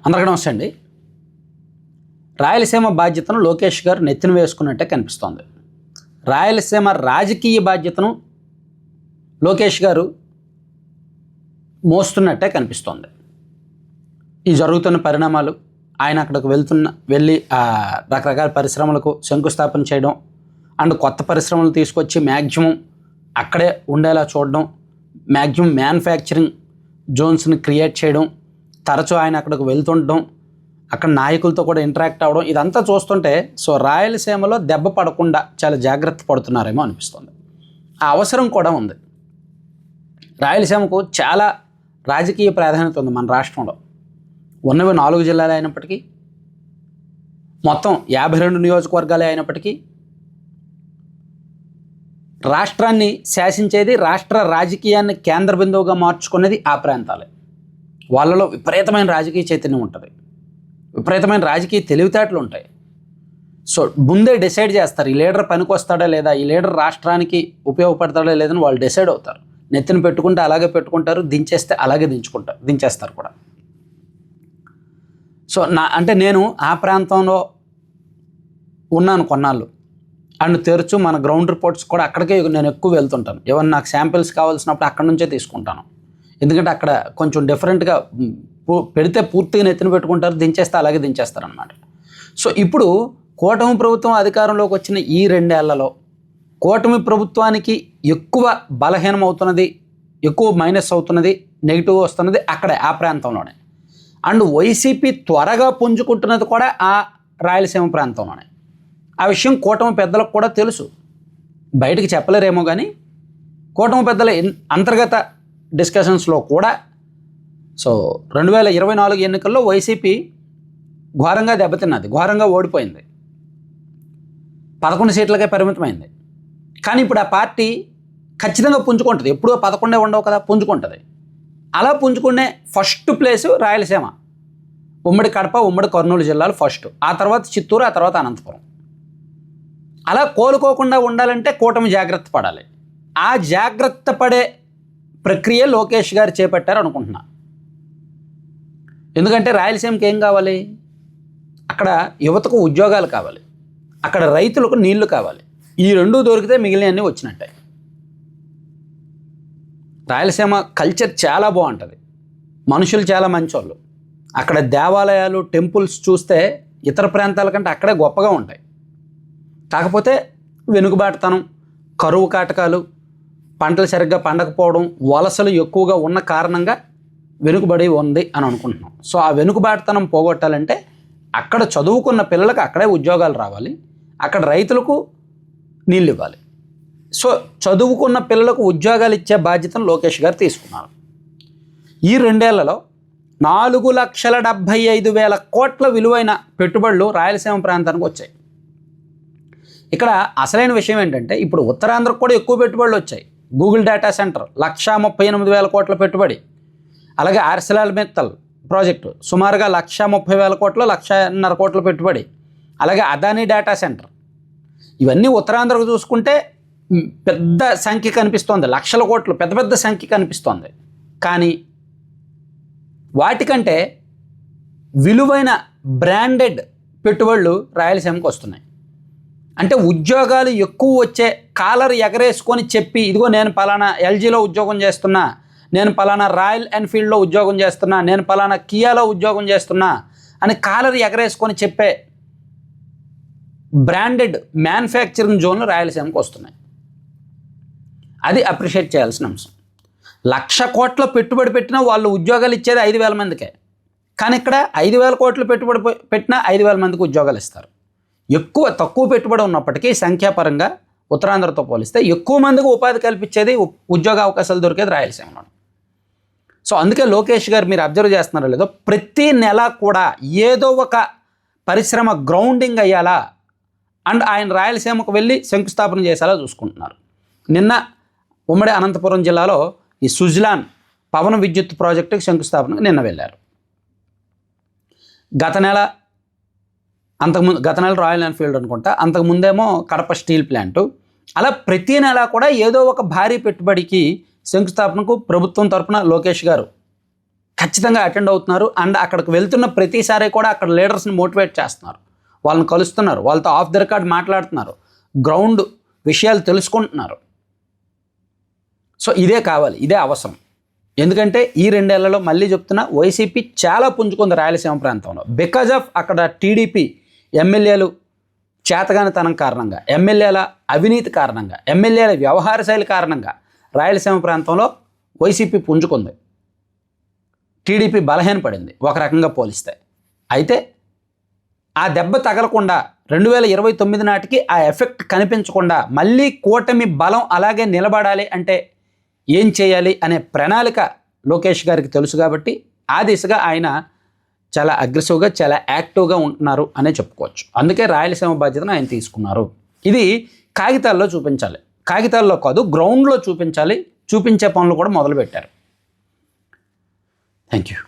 అందరికీ నమస్తే అండి. రాయలసీమ బాధ్యతను లోకేష్ గారు నెత్తిన వేసుకున్నట్టే కనిపిస్తోంది. రాయలసీమ రాజకీయ బాధ్యతను లోకేష్ గారు మోస్తున్నట్టే కనిపిస్తోంది. ఈ జరుగుతున్న పరిణామాలు, ఆయన అక్కడికి వెళ్ళి రకరకాల పరిశ్రమలకు శంకుస్థాపన చేయడం అండ్ కొత్త పరిశ్రమలు తీసుకొచ్చి మ్యాక్సిమం అక్కడే ఉండేలా చూడడం, మ్యాక్సిమం మ్యానుఫ్యాక్చరింగ్ జోన్స్ని క్రియేట్ చేయడం, తరచూ ఆయన అక్కడికి వెళ్తుండడం, అక్కడ నాయకులతో కూడా ఇంటరాక్ట్ అవ్వడం, ఇదంతా చూస్తుంటే సో రాయలసీమలో దెబ్బ పడకుండా చాలా జాగ్రత్త పడుతున్నారేమో అనిపిస్తుంది. ఆ అవసరం కూడా ఉంది. రాయలసీమకు చాలా రాజకీయ ప్రాధాన్యత ఉంది మన రాష్ట్రంలో. ఉన్నవి 4 జిల్లాలే అయినప్పటికీ, మొత్తం 52 నియోజకవర్గాలే అయినప్పటికీ, రాష్ట్రాన్ని శాసించేది, రాష్ట్ర రాజకీయాన్ని కేంద్ర బిందువుగా మార్చుకునేది ఆ ప్రాంతాలే. వాళ్ళలో విపరీతమైన రాజకీయ చైతన్యం ఉంటుంది, విపరీతమైన రాజకీయ తెలివితేటలు ఉంటాయి. సో ముందే డిసైడ్ చేస్తారు ఈ లీడర్ పనికి వస్తాడా లేదా, ఈ లీడర్ రాష్ట్రానికి ఉపయోగపడతాడా లేదని వాళ్ళు డిసైడ్ అవుతారు. నెత్తిన పెట్టుకుంటే అలాగే పెట్టుకుంటారు, దించేస్తే అలాగే దించేస్తారు కూడా. సో నేను ఆ ప్రాంతంలో ఉన్నాను కొన్నాళ్ళు అండ్ తరచు మన గ్రౌండ్ రిపోర్ట్స్ కూడా అక్కడికే నేను ఎక్కువ వెళ్తుంటాను. ఏమన్నా నాకు శాంపిల్స్ కావాల్సినప్పుడు అక్కడి నుంచే తీసుకుంటాను. ఎందుకంటే అక్కడ కొంచెం డిఫరెంట్గా పెడితే పూర్తిగా నెత్తిన పెట్టుకుంటారు, దించేస్తే అలాగే దించేస్తారు అన్నమాట. సో ఇప్పుడు కూటమి ప్రభుత్వం అధికారంలోకి వచ్చిన ఈ 2 ఏళ్లలో కూటమి ప్రభుత్వానికి ఎక్కువ బలహీనం అవుతున్నది, ఎక్కువ మైనస్ అవుతున్నది, నెగిటివ్ వస్తున్నది అక్కడే ఆ ప్రాంతంలోనే. అండ్ వైసీపీ త్వరగా పుంజుకుంటున్నది కూడా ఆ రాయలసీమ ప్రాంతంలోనే. ఆ విషయం కూటమి పెద్దలకు కూడా తెలుసు, బయటికి చెప్పలేరేమో కానీ కూటమి పెద్దల అంతర్గత డిస్కషన్స్లో కూడా సో 2024 ఎన్నికల్లో వైసీపీ ఘోరంగా దెబ్బతిన్నది, ఘోరంగా ఓడిపోయింది, 11 సీట్లకే పరిమితమైంది. కానీ ఇప్పుడు ఆ పార్టీ ఖచ్చితంగా పుంజుకుంటుంది. ఎప్పుడూ 11 ఉండవు కదా, పుంజుకుంటుంది. అలా పుంజుకునే ఫస్ట్ ప్లేసు రాయలసీమ, ఉమ్మడి కడప, ఉమ్మడి కర్నూలు జిల్లాలు ఫస్ట్, ఆ తర్వాత చిత్తూరు, ఆ తర్వాత అనంతపురం. అలా కోలుకోకుండా ఉండాలంటే కూటమి జాగ్రత్త పడాలి. ఆ జాగ్రత్త పడే ప్రక్రియ లోకేష్ గారు చేపట్టారు అనుకుంటున్నా. ఎందుకంటే రాయలసీమకి ఏం కావాలి, అక్కడ యువతకు ఉద్యోగాలు కావాలి, అక్కడ రైతులకు నీళ్లు కావాలి. ఈ 2 దొరికితే మిగిలినవన్నీ వచ్చినట్టే. రాయలసీమ కల్చర్ చాలా బాగుంటుంది, మనుషులు చాలా మంచోళ్ళు. అక్కడ దేవాలయాలు, టెంపుల్స్ చూస్తే ఇతర ప్రాంతాల కంటే అక్కడే గొప్పగా ఉంటాయి. కాకపోతే వెనుకబాటుతనం, కరువు కాటకాలు, పంటలు సరిగ్గా పండకపోవడం, వలసలు ఎక్కువగా ఉన్న కారణంగా వెనుకబడి ఉంది అని అనుకుంటున్నాం. సో ఆ వెనుకబాటుతనం పోగొట్టాలంటే అక్కడ చదువుకున్న పిల్లలకు అక్కడే ఉద్యోగాలు రావాలి, అక్కడ రైతులకు నీళ్ళు ఇవ్వాలి. సో చదువుకున్న పిల్లలకు ఉద్యోగాలు ఇచ్చే బాధ్యతను లోకేష్ గారు తీసుకున్నారు. ఈ 2 ఏళ్లలో 4,75,000 కోట్ల విలువైన పెట్టుబడులు రాయలసీమ ప్రాంతానికి వచ్చాయి. ఇక్కడ అసలైన విషయం ఏంటంటే ఇప్పుడు ఉత్తరాంధ్రకు కూడా ఎక్కువ పెట్టుబడులు వచ్చాయి. గూగుల్ డేటా సెంటర్ 1,38,000 కోట్ల పెట్టుబడి, అలాగే ఆర్సెలర్మిత్తల్ ప్రాజెక్టు సుమారుగా 1,30,000 కోట్లు, 1,50,000 కోట్ల పెట్టుబడి, అలాగే అదానీ డేటా సెంటర్. ఇవన్నీ ఉత్తరాంధ్రకు చూసుకుంటే పెద్ద సంఖ్య కనిపిస్తోంది, లక్షల కోట్లు, పెద్ద పెద్ద సంఖ్య కనిపిస్తోంది. కానీ వాటికంటే విలువైన బ్రాండెడ్ పెట్టుబడులు రాయలసీమకు వస్తున్నాయి. అంటే ఉద్యోగాలు ఎక్కువ వచ్చే, కాలర్ ఎగరేసుకొని చెప్పి ఇదిగో నేను పలానా ఎల్జీలో ఉద్యోగం చేస్తున్నా, నేను పలానా రాయల్ ఎన్ఫీల్డ్లో ఉద్యోగం చేస్తున్నా, నేను పలానా కియాలో ఉద్యోగం చేస్తున్నా అని కాలర్ ఎగరేసుకొని చెప్పే బ్రాండెడ్ మ్యానుఫ్యాక్చరింగ్ జోన్లు రాయలసీమకు వస్తున్నాయి. అది అప్రిషియేట్ చేయాల్సిన అంశం. 1,00,000 కోట్ల పెట్టుబడి పెట్టినా వాళ్ళు ఉద్యోగాలు ఇచ్చేది 5,000 మందికే. కానీ ఇక్కడ 5,000 కోట్లు పెట్టుబడి పెట్టినా 5,000 మందికి ఉద్యోగాలు ఇస్తారు. తక్కువ పెట్టుబడి ఉన్నప్పటికీ సంఖ్యాపరంగా ఉత్తరాంధ్రతో పోలిస్తే ఎక్కువ మందికి ఉపాధి కల్పించేది, ఉద్యోగ అవకాశాలు దొరికేది రాయలసీమలో. సో అందుకే లోకేష్ గారు మీరు అబ్జర్వ్ చేస్తున్నారో లేదో, ప్రతి నెల కూడా ఏదో ఒక పరిశ్రమ గ్రౌండింగ్ అయ్యాలా అండ్ ఆయన రాయలసీమకు వెళ్ళి శంకుస్థాపన చేసేలా చూసుకుంటున్నారు. నిన్న ఉమ్మడి అనంతపురం జిల్లాలో ఈ సుజ్లాన్ పవన విద్యుత్ ప్రాజెక్టుకి శంకుస్థాపనకు నిన్న వెళ్ళారు. గత నెల రాయల్ ఎన్ఫీల్డ్ అనుకుంటా, అంతకుముందేమో కడప స్టీల్ ప్లాంటు. అలా ప్రతి నెల కూడా ఏదో ఒక భారీ పెట్టుబడికి శంకుస్థాపనకు ప్రభుత్వం తరపున లోకేష్ గారు ఖచ్చితంగా అటెండ్ అవుతున్నారు. అండ్ అక్కడికి వెళ్తున్న ప్రతిసారి కూడా అక్కడ లీడర్స్ని మోటివేట్ చేస్తున్నారు, వాళ్ళని కలుస్తున్నారు, వాళ్ళతో ఆఫ్ ద రికార్డ్ మాట్లాడుతున్నారు, గ్రౌండ్ విషయాలు తెలుసుకుంటున్నారు. సో ఇదే కావాలి, ఇదే అవసరం. ఎందుకంటే ఈ 2 ఏళ్లలో మళ్ళీ చెప్తున్నా, వైసీపీ చాలా పుంజుకుంది రాయలసీమ ప్రాంతంలో. బికాజ్ ఆఫ్ అక్కడ టీడీపీ ఎమ్మెల్యేలు చేతగానితనం కారణంగా, ఎమ్మెల్యేల అవినీతి కారణంగా, ఎమ్మెల్యేల వ్యవహార శైలి కారణంగా రాయలసీమ ప్రాంతంలో వైసీపీ పుంజుకుంది, టీడీపీ బలహీనపడింది ఒక రకంగా పోలిస్తే. అయితే ఆ దెబ్బ తగలకుండా 2029 నాటికి ఆ ఎఫెక్ట్ కనిపించకుండా మళ్ళీ కూటమి బలం అలాగే నిలబడాలి అంటే ఏం చేయాలి అనే ప్రణాళిక లోకేష్ గారికి తెలుసు. కాబట్టి ఆ దిశగా ఆయన చాలా అగ్రెసివ్గా, చాలా యాక్టివ్గా ఉంటున్నారు అనే చెప్పుకోవచ్చు. అందుకే రాయలసీమ బాధ్యతను ఆయన తీసుకున్నారు. ఇది కాగితాల్లో చూపించాలి, కాగితాల్లో కాదు గ్రౌండ్లో చూపించాలి. చూపించే పనులు కూడా మొదలుపెట్టారు. Thank you.